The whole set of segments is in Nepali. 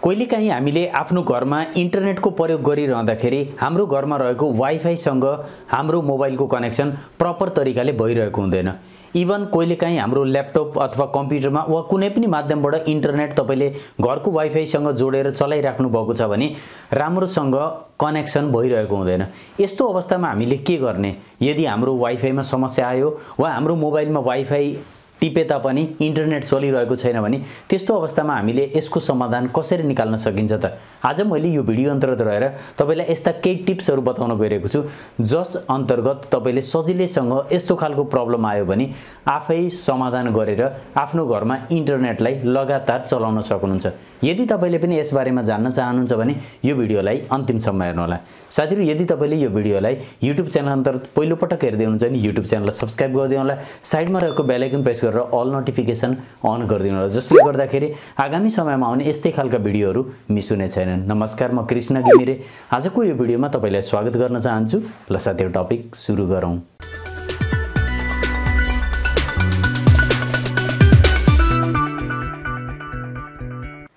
कहिलेकाहीँ हामीले आफ्नो घरमा इन्टरनेटको प्रयोग गरिरहँदाखेरि हाम्रो घरमा रहेको वाइफाई सँग हाम्रो मोबाइलको कनेक्सन प्रपर तरिकाले भइरहेको हुँदैन। इभन कहिलेकाहीँ हाम्रो ल्यापटप अथवा कम्प्युटरमा वा कुनै पनि माध्यमबाट इन्टरनेट तपाईले घरको वाइफाई सँग जोडेर चलाइराख्नु भएको छ भने राम्रोसँग कनेक्सन भइरहेको हुँदैन। यस्तो अवस्थामा हामीले के गर्ने? यदि हाम्रो वाइफाईमा समस्या आयो वा हाम्रो मोबाइलमा वाइफाई टिपे तापनि इन्टरनेट चलिरहेको छैन भने त्यस्तो अवस्थामा हामीले यसको समाधान कसरी निकाल्न सकिन्छ त? आज मैले यो भिडियो अन्तर्गत रहेर तपाईलाई यस्ता केही टिप्सहरु बताउन गइरहेको छु जस अन्तर्गत तपाईले सजिलैसँग यस्तो खालको प्रब्लम आयो भने आफै समाधान गरेर आफ्नो घरमा इन्टरनेटलाई लगातार चलाउन सक्नुहुन्छ। यदि तपाईले पनि यस बारेमा जान्न चाहनुहुन्छ भने यो भिडियोलाई अन्तिमसम्म हेर्नु होला। साथीहरु, यदि तपाईले यो भिडियोलाई YouTube च्यानल अन्तर्गत पहिलो पटक हेर्दै हुनुहुन्छ भने YouTube च्यानललाई सब्स्क्राइब गरिदिनु होला। साइडमा रहेको बेल आइकन प्रेस गरेर अल नोटिफिकेसन अन गरिदिनु होला, जसले गर्दाखेरि आगामी समयमा आउने यस्तै खालका भिडियोहरु मिस हुने छैनन्। नमस्कार, म कृष्णघिमिरे आजको यो भिडियोमा तपाईलाई स्वागत गर्न चाहन्छु। ल साथीहरु, टपिक सुरु गरौँ।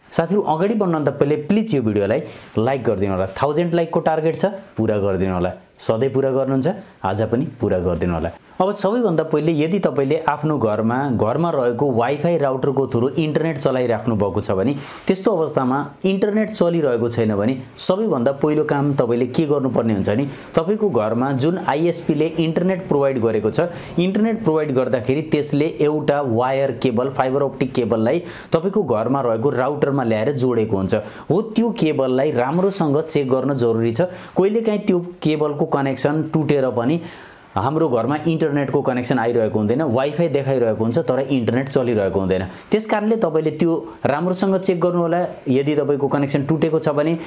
साथीहरु, अगाडि बढ्नुभन्दा पहिले प्लिज यो भिडियोलाई लाइक गरिदिनु होला। 1000 लाइकको टार्गेट छ, पूरा गरिदिनु होला। सधैं पूरा गर्नुहुन्छ, आज पनि पूरा गरिदिनु होला। अब सबैभन्दा पहिले यदि तपाईले आफ्नो घरमा रहेको वाइफाई राउटरको थ्रु इन्टरनेट चलाइराख्नु भएको छ भने त्यस्तो अवस्थामा इन्टरनेट चलिरहेको छैन भने सबैभन्दा पहिलो काम तपाईले के गर्नुपर्ने हुन्छ नि, तपाईको घरमा जुन आईएसपी ले इन्टरनेट प्रोवाइड गरेको छ, इन्टरनेट प्रोवाइड गर्दाखेरि त्यसले एउटा वायर केबल, फाइबर अप्टिक केबललाई तपाईको घरमा रहेको राउटरमा ल्याएर जोडेको हुन्छ। हो, त्यो केबललाई राम्रोसँग चेक गर्न जरुरी छ। कहिलेकाहीँ त्यो केबलको कनेक्सन टुटेर पनि हाम्रो घरमा इन्टरनेटको कनेक्सन आइरहेको हुँदैन, वाइफाई देखाइरहेको हुन्छ तर इन्टरनेट चलिरहेको हुँदैन। त्यसकारणले तपाईले त्यो राम्रोसँग चेक गर्नु होला। यदि तपाईको कनेक्सन टुटेको छ भने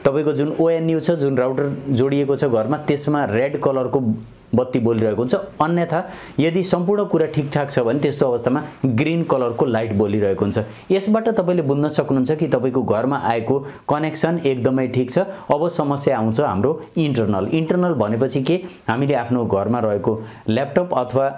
तपाईको जुन ओएनयू छ, जुन राउटर जोडिएको छ घरमा, त्यसमा रेड कलरको बत्ती बोलिरहेको हुन्छ। अन्यथा यदि सम्पूर्ण कुरा ठीकठाक छ भने त्यस्तो अवस्थामा ग्रीन कलरको लाइट बोलिरहेको हुन्छ। यसबाट तपाईले बुझ्न सक्नुहुन्छ कि तपाईको घरमा आएको कनेक्सन एकदमै ठीक छ। अब समस्या आउँछ हाम्रो इन्टरनल भनेपछि के, हामीले आफ्नो घरमा रहेको ल्यापटप अथवा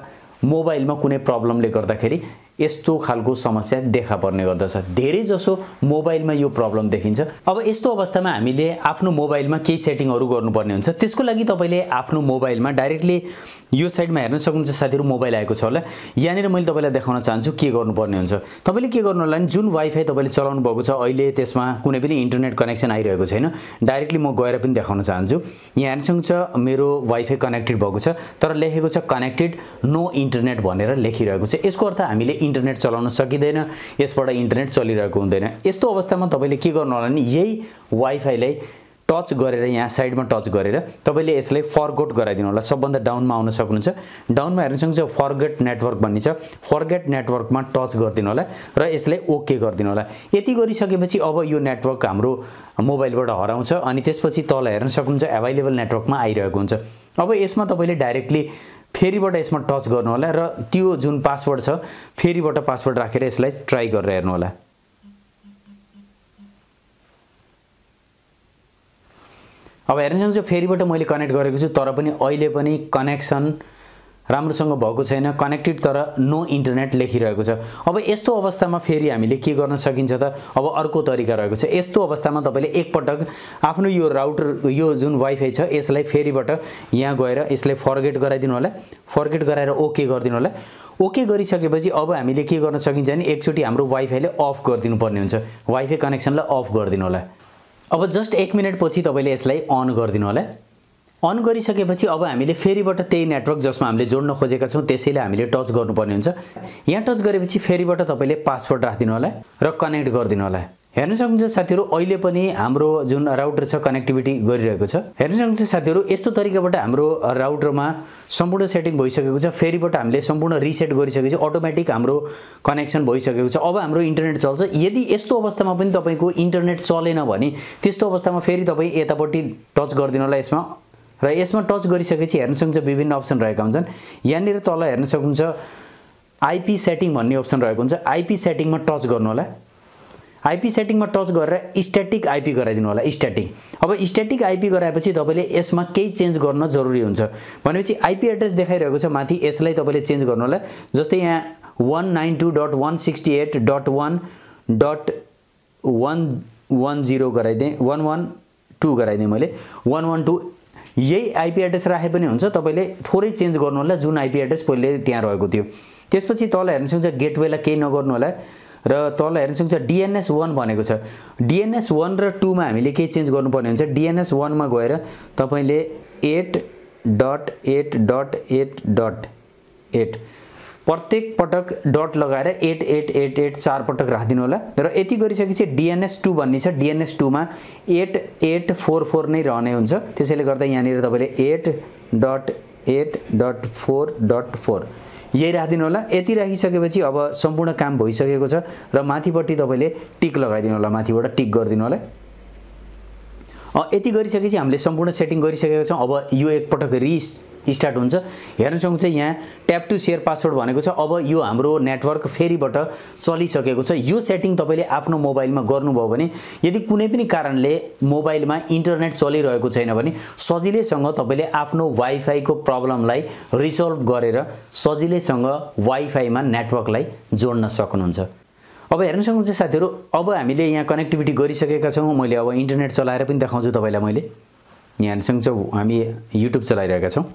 मोबाइलमा कुनै प्रब्लमले गर्दाखेरि यस्तो खालको समस्या देखा पर्ने गर्दछ। धेरै जसो मोबाइलमा यो प्रब्लम देखिन्छ। अब यस्तो अवस्थामा हामीले आफ्नो मोबाइलमा केही सेटिङहरु गर्नुपर्ने हुन्छ। त्यसको लागि तपाईले आफ्नो मोबाइलमा डाइरेक्टली यो साइडमा हेर्न सक्नुहुन्छ। साथीहरु, मोबाइल आएको छ होला। यहाँनिर मैले तपाईलाई देखाउन चाहन्छु के गर्नुपर्ने हुन्छ। तपाईले के गर्नु होला नि, जुन वाइफाई तपाईले चलाउनु भएको छ अहिले त्यसमा कुनै पनि इन्टरनेट कनेक्सन आइरहेको छैन। डाइरेक्टली म गएर पनि देखाउन चाहन्छु। यहाँ हेर्न सक्नुहुन्छ मेरो वाइफाई कनेक्टेड भएको छ तर लेखेको छ कनेक्टेड नो इन्टरनेट भनेर लेखिरहेको छ। यसको अर्थ हामीले इन्टरनेट चलाउन सकिदैन, यसबाट इन्टरनेट चलिरहेको हुँदैन। यस्तो अवस्थामा तपाईले के गर्नु होला नि, यही वाइफाईलाई टच गरेर यहाँ साइडमा टच गरेर तपाईले यसलाई फरगेट गराइदिनु होला। सबभन्दा डाउनमा आउन सक्नुहुन्छ। डाउनमा हेर्न सक्नुहुन्छ फरगेट नेटवर्क भन्ने छ। फरगेट नेटवर्कमा टच गरिदिनु होला र यसलाई ओके गरिदिनु होला। यति गरिसकेपछि अब यो नेटवर्क हाम्रो मोबाइलबाट हराउँछ अनि त्यसपछि तल हेर्न सक्नुहुन्छ अवेलेबल नेटवर्कमा आइरहेको हुन्छ। अब यसमा तपाईले डाइरेक्टली फेरिबाट यसमा टच गर्नु होला र त्यो जुन पासवर्ड छ फेरिबाट पासवर्ड राखेर यसलाई ट्राई गरेर हेर्नु होला। अब हेर्न सक्नुहुन्छ फेरिबाट मैले कनेक्ट गरेको छु तर पनि अहिले पनि कनेक्सन राम्रोसँग भएको छैन, कनेक्टेड तर नो इन्टरनेट लेखिरहेको छ। अब यस्तो अवस्थामा फेरि हामीले के गर्न सकिन्छ त? अब अर्को तरिका रहेको छ। यस्तो अवस्थामा तपाईले एकपटक आफ्नो यो राउटर, यो जुन वाइफाई छ यसलाई फेरिबाट यहाँ गएर यसलाई फरगेट गराइदिनु होला। फरगेट गराएर ओके गरिदिनु होला। ओके गरिसकेपछि अब हामीले के गर्न सकिन्छ नि, एकचोटी हाम्रो वाइफाईले अफ गरिदिनु पर्ने हुन्छ। वाइफाई कनेक्सनलाई अफ गरिदिनु होला। अब जस्ट 1 मिनेट पछि तपाईले यसलाई अन गरिदिनु होला। अन गरिसकेपछि अब हामीले फेरिबाट त्यही नेटवर्क जसमा हामीले जोड्न खोजेका छौं त्यसैले हामीले टच गर्नुपर्ने हुन्छ। यहाँ टच गरेपछि फेरिबाट तपाईले पासवर्ड राख्दिनु होला र कनेक्ट गरिदिनु होला। हेर्न सक्नुहुन्छ साथीहरु, अहिले पनि हाम्रो जुन राउटर छ कनेक्टिभिटी गरिरहेको छ। हेर्न सक्नुहुन्छ साथीहरु, यस्तो तरिकाबाट हाम्रो राउटरमा सम्पूर्ण सेटिङ भइसकेको छ। फेरिबाट हामीले सम्पूर्ण रिसेट गरिसकेपछि अटोमेटिक हाम्रो कनेक्सन भइसकेको छ। अब हाम्रो इन्टरनेट चल्छ। यदि यस्तो अवस्थामा पनि तपाईको इन्टरनेट चलेन भने त्यस्तो अवस्थामा फेरि तपाई यतापट्टि टच गर्दिनु होला यसमा र यसमा टच गरिसकेपछि हेर्न सक्नुहुन्छ विभिन्न अप्सन रहेका हुन्छन्। यहाँनिर तल हेर्न सक्नुहुन्छ आईपी सेटिङ भन्ने अप्सन रहेको हुन्छ। आईपी सेटिङमा टच गर्नु होला। आईपी सेटिङमा टच गरेर स्ट्याटिक आईपी गराइदिनु होला। स्ट्याटिक। अब स्ट्याटिक आईपी गराएपछि तपाईले यसमा केही चेन्ज गर्न जरुरी हुन्छ। भनेपछि आईपी एड्रेस देखाइरहेको छ माथि, यसलाई तपाईले चेन्ज गर्नु होला। जस्तै यहाँ 192.168.1.1 1110 गराइदिएँ 112 गराइदिएँ मैले 112 यही आईपी एड्रेस राखे पनि हुन्छ तपाईले थोरै चेन्ज गर्नु होला जुन आईपी एड्रेस पहिले त्यहाँ रहेको थियो त्यसपछि तल हेर्न सक्नुहुन्छ गेटवेलाई केही नगर्नु होला र तल हेर्न सक्नुहुन्छ डीएनएस 1 भनेको छ डीएनएस 1 र 2 मा हामीले के चेन्ज गर्नुपर्ने हुन्छ डीएनएस 1 मा गएर तपाईले 8.8.8.8 प्रत्येक पटक डट लगाएर 8888 चार पटक राख्दिनु होला र यति गरिसकेपछि डीएनएस 2 भन्ने छ डीएनएस 2 मा 8844 नै रहने हुन्छ त्यसैले गर्दा यहाँनिर तपाईले 8.8.4.4 यही राख्दिनु होला यति राखिसकेपछि अब सम्पूर्ण काम भइसकेको छ र माथिपट्टि तपाईले टिक लगाइदिनु होला माथिबाट टिक गर्दिनु होला यति गरिसकेपछि हामीले सम्पूर्ण सेटिङ गरिसकेका छौं अब यो एक पटक स्टार्ट हुन्छ हेर्न सक्नुहुन्छ यहाँ ट्याप टु शेयर पासवर्ड भनेको छ अब यो हाम्रो नेटवर्क फेरिबाट चलिसकेको छ यो सेटिङ तपाईले आफ्नो मोबाइलमा गर्नुभयो भने यदि कुनै पनि कारणले मोबाइलमा इन्टरनेट चलिरहेको छैन भने सजिलैसँग तपाईले आफ्नो वाइफाई को प्रब्लमलाई रिसल्भ गरेर सजिलैसँग वाइफाई मा नेटवर्कलाई जोड्न सक्नुहुन्छ अब हेर्न सक्नुहुन्छ साथीहरु अब हामीले यहाँ कनेक्टिभिटी गरिसकेका छौं मैले अब इन्टरनेट चलाएर पनि देखाउँछु तपाईलाई मैले यहाँ हेर्न सक्नुहुन्छ हामी युट्युब चलाइरहेका छौं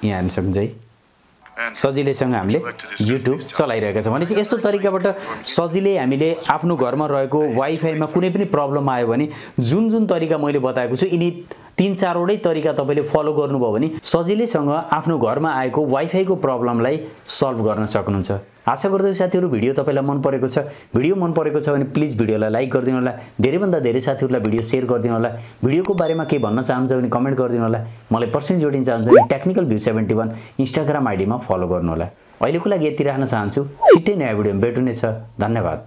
यहाँ हेर्न सक्नुहुन्छ है सजिलैसँग हामीले युट्युब चलाइरहेका छौं भनेपछि यस्तो तरिकाबाट सजिलै हामीले आफ्नो घरमा रहेको वाइफाई मा कुनै पनि प्रब्लम आयो भने जुन तरिका मैले बताएको छु यिनी 3-4 वटै तरिका तपाईले फलो गर्नुभयो भने सजिलैसँग आफ्नो घरमा आएको वाइफाई को प्रब्लमलाई सल्भ गर्न सक्नुहुन्छ आशा गर्छु साथीहरु भिडियो तपाईलाई मन परेको छ भिडियो मन परेको छ भने प्लिज भिडियोलाई लाइक गरिदिनु होला धेरै भन्दा धेरै साथीहरुलाई भिडियो शेयर गरिदिनु होला भिडियोको बारेमा के भन्न चाहनुहुन्छ भने कमेन्ट गरिदिनु होला मलाई पर्सनली जोडिन चाहनुहुन्छ भने टेक्निकल भ्यू 71 इन्स्टाग्राम आईडी मा फलो गर्नु होला अहिलेको लागि यति राख्न चाहन्छु छिट्टै नयाँ भिडियोमा भेट्नु नै छ धन्यवाद